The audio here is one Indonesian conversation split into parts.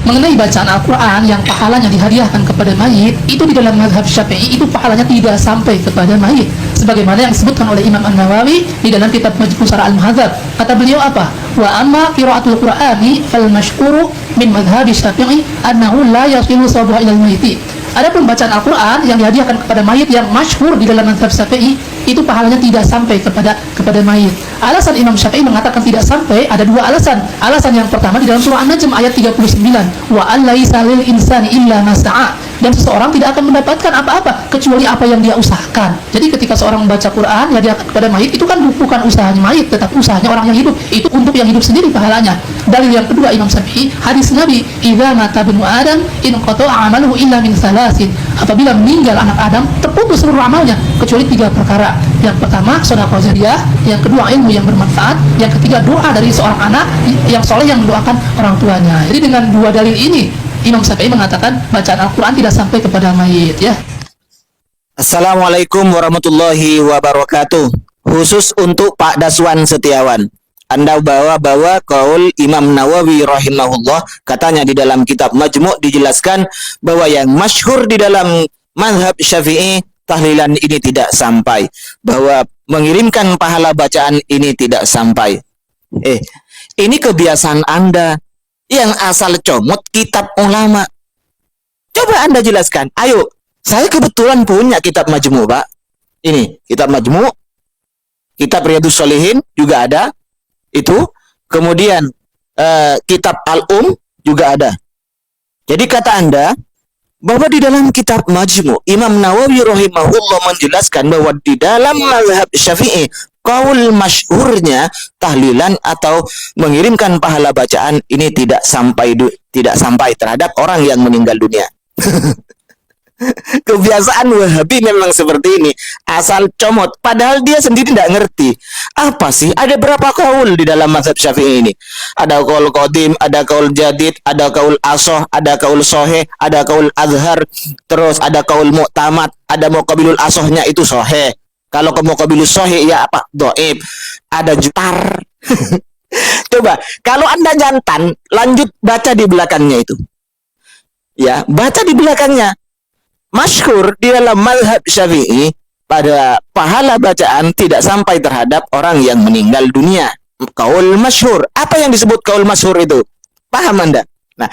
mengenai bacaan Al-Quran yang pahalanya dihadiahkan kepada mayit, itu di dalam mazhab Syafi'i itu pahalanya tidak sampai kepada mayit, sebagaimana yang disebutkan oleh Imam An-Nawawi di dalam kitab Majmu' Syarah Al-Muhadzab. Kata beliau apa? Wa amma qira'atul Qur'ani fal mashhuru min mazhab Syafi'i annahu la yasilu sawabuha ilal mayyiti. Adapun bacaan Al-Quran yang dihadiahkan kepada mayit yang masyhur di dalam mazhab Syafi'i, itu pahalanya tidak sampai kepada mayit. Alasan Imam Syafi'i mengatakan tidak sampai, ada dua alasan. Alasan yang pertama di dalam surah An-Najm ayat 39, wa an laisa lil insani illa ma sa'a, dan seseorang tidak akan mendapatkan apa-apa kecuali apa yang dia usahakan. Jadi ketika seorang membaca Quran yang dihadiahkan kepada mayit, itu kan bukan usahanya mayit, tetapi usahanya orang yang hidup. Itu untuk yang hidup sendiri pahalanya. Dalil yang kedua Imam Syafi'i, hadis Nabi, idza mata ibnu Adam in qata'a amaluhu illa min salasin. Apabila meninggal anak Adam, terputus seluruh amalnya kecuali 3 perkara. Yang pertama, sedekah jariyah, yang kedua ilmu yang bermanfaat, yang ketiga doa dari seorang anak yang soleh yang mendoakan orang tuanya. Jadi dengan dua dalil ini Imam Syafi'i mengatakan bacaan Al-Quran tidak sampai kepada mayit, ya. Assalamualaikum warahmatullahi wabarakatuh. Khusus untuk Pak Daswan Setiawan, Anda bawa kaul Imam Nawawi rahimahullah, katanya di dalam kitab Majmu' dijelaskan bahwa yang masyhur di dalam mazhab Syafi'i, tahlilan ini tidak sampai, bahwa mengirimkan pahala bacaan ini tidak sampai. Ini kebiasaan Anda yang asal comot kitab ulama. Coba Anda jelaskan. Ayo, saya kebetulan punya kitab Majmu', Pak. Ini kitab Majmu', kitab Riyadhus Shalihin juga ada. Itu kemudian kitab Al-Um juga ada. Jadi kata Anda bahwa di dalam kitab Majmu' Imam Nawawi rahimahullah menjelaskan bahwa di dalam mazhab Syafi'i kaul masyhurnya tahlilan atau mengirimkan pahala bacaan ini tidak sampai terhadap orang yang meninggal dunia. Kebiasaan Wahabi memang seperti ini, asal comot, padahal dia sendiri tidak ngerti apa sih, ada berapa kaul di dalam mazhab Syafi'i ini. Ada kaul qadim, ada kaul jadid, ada kaul asoh, ada kaul soheh, ada kaul azhar, terus ada kaul mu'tamad, ada muqabilul asohnya itu soheh, kalau ke muqabilul soheh ya apa, doib, ada jutar. Coba kalau Anda jantan, lanjut baca di belakangnya itu, ya, baca di belakangnya. Masyhur di dalam mazhab Syafi'i pada pahala bacaan tidak sampai terhadap orang yang meninggal dunia. Kaul masyhur. Apa yang disebut kaul masyhur itu? Paham Anda? Nah,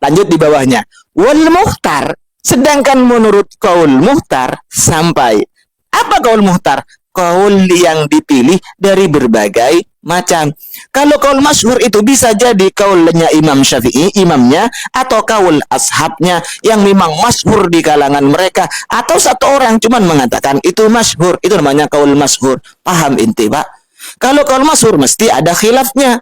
lanjut di bawahnya. Wal muhtar. Sedangkan menurut kaul muhtar sampai. Apa kaul muhtar? Kaul yang dipilih dari berbagai macam. Kalau kaul masyhur itu bisa jadi kaulnya Imam Syafi'i, imamnya, atau kaul ashabnya yang memang masyhur di kalangan mereka, atau satu orang cuman mengatakan itu masyhur, itu namanya kaul masyhur. Paham inti, Pak? Kalau kaul masyhur mesti ada khilafnya.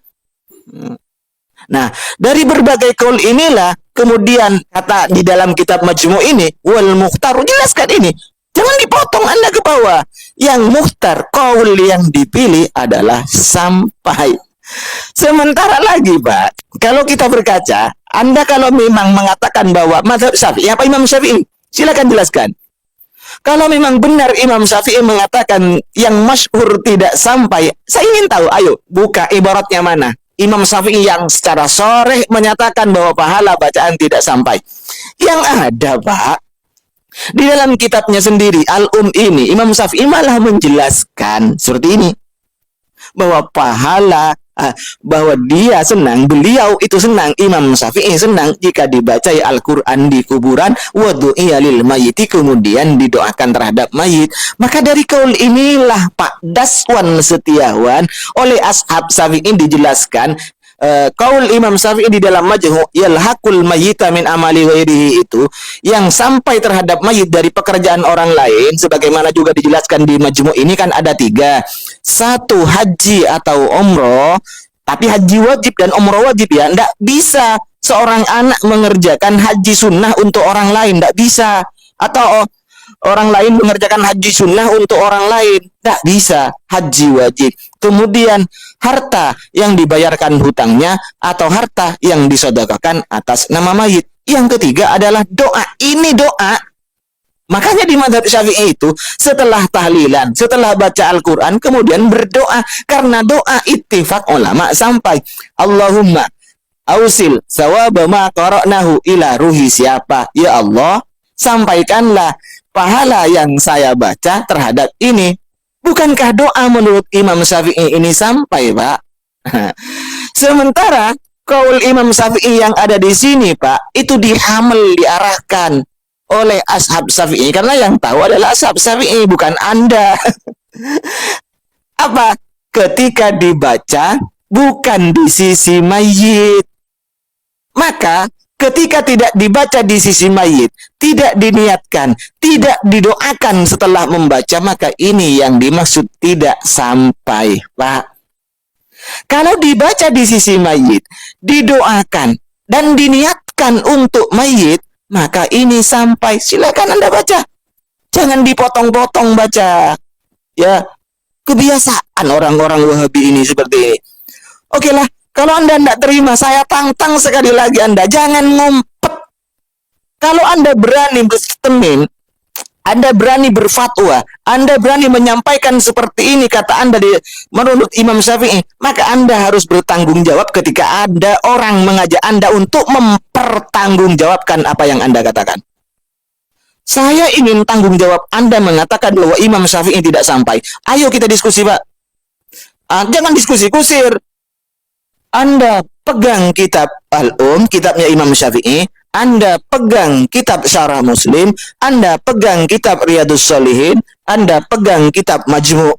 Nah, dari berbagai kaul inilah kemudian kata di dalam kitab Majmu' ini, wal mukhtar, jelaskan ini. Jangan dipotong Anda ke bawah. Yang mukhtar, kaul yang dipilih adalah sampai. Sementara lagi, Pak, kalau kita berkaca, Anda kalau memang mengatakan bahwa mazhab Syafi'i, apa Imam Syafi'i? Silakan jelaskan. Kalau memang benar Imam Syafi'i mengatakan yang masyhur tidak sampai, saya ingin tahu, ayo buka ibaratnya mana. Imam Syafi'i yang secara sharih menyatakan bahwa pahala bacaan tidak sampai. Yang ada, Pak, di dalam kitabnya sendiri, Al-Um ini, Imam Syafi'i malah menjelaskan seperti ini. Bahwa pahala, bahwa dia senang, beliau itu senang, Imam Syafi'i senang jika dibacai Al-Quran di kuburan, wadu'iya lil mayyiti, kemudian didoakan terhadap mayit. Maka dari kaul inilah Pak Daswan Setiawan oleh ashab Syafi'i dijelaskan, kaul Imam Syafi'i di dalam Majmu' yalhaqul mayyita min amali ghairihi itu yang sampai terhadap mayit dari pekerjaan orang lain, sebagaimana juga dijelaskan di Majmu' ini kan ada 3. 1 haji atau umroh, tapi haji wajib dan umroh wajib ya, tidak bisa seorang anak mengerjakan haji sunnah untuk orang lain, tidak bisa, atau orang lain mengerjakan haji sunnah untuk orang lain, tidak bisa, haji wajib. Kemudian harta yang dibayarkan hutangnya atau harta yang disedekahkan atas nama mayit. Yang ketiga adalah doa. Ini doa. Makanya di mazhab Syafi'i itu setelah tahlilan, setelah baca Al-Quran, kemudian berdoa. Karena doa ittifaq ulama sampai Allahumma Ausil sawaba ma qara'nahu ila ruhi siapa? Ya Allah, sampaikanlah pahala yang saya baca terhadap ini. Bukankah doa menurut Imam Syafi'i ini sampai, Pak? Sementara kaul Imam Syafi'i yang ada di sini, Pak, itu diarahkan oleh ashab Syafi'i, karena yang tahu adalah ashab Syafi'i, bukan Anda. Apa? Ketika dibaca bukan di sisi mayit. Maka ketika tidak dibaca di sisi mayit, tidak diniatkan, tidak didoakan setelah membaca, maka ini yang dimaksud tidak sampai, Pak. Kalau dibaca di sisi mayit, didoakan, dan diniatkan untuk mayit, maka ini sampai. Silakan Anda baca. Jangan dipotong-potong baca. Ya, kebiasaan orang-orang Wahabi ini seperti ini. Oke lah. Kalau Anda tidak terima, saya tantang sekali lagi Anda. Jangan ngumpet. Kalau Anda berani berstatement, Anda berani berfatwa, Anda berani menyampaikan seperti ini, kata Anda menurut Imam Syafi'i, maka Anda harus bertanggung jawab ketika ada orang mengajak Anda untuk mempertanggungjawabkan apa yang Anda katakan. Saya ingin tanggung jawab Anda mengatakan bahwa Imam Syafi'i tidak sampai. Ayo kita diskusi, Pak. Jangan diskusi kusir. Anda pegang kitab kitabnya Imam Syafi'i, Anda pegang kitab Syarah Muslim, Anda pegang kitab Riyadhus Shalihin, Anda pegang kitab Majmu'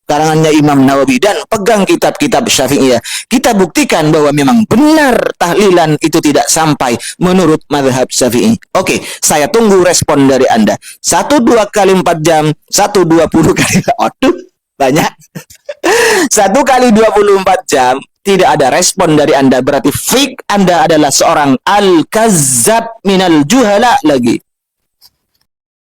karangannya Imam Nawawi, dan pegang kitab-kitab Syafi'iyah. Kita buktikan bahwa memang benar tahlilan itu tidak sampai menurut mazhab Syafi'i. Oke, saya tunggu respon dari Anda. 1 2 kali 4 jam, 1 20 kali, aduh, banyak. 1 kali 24 jam. Tidak ada respon dari Anda, berarti fake Anda adalah seorang al-kazzab minal juhala lagi.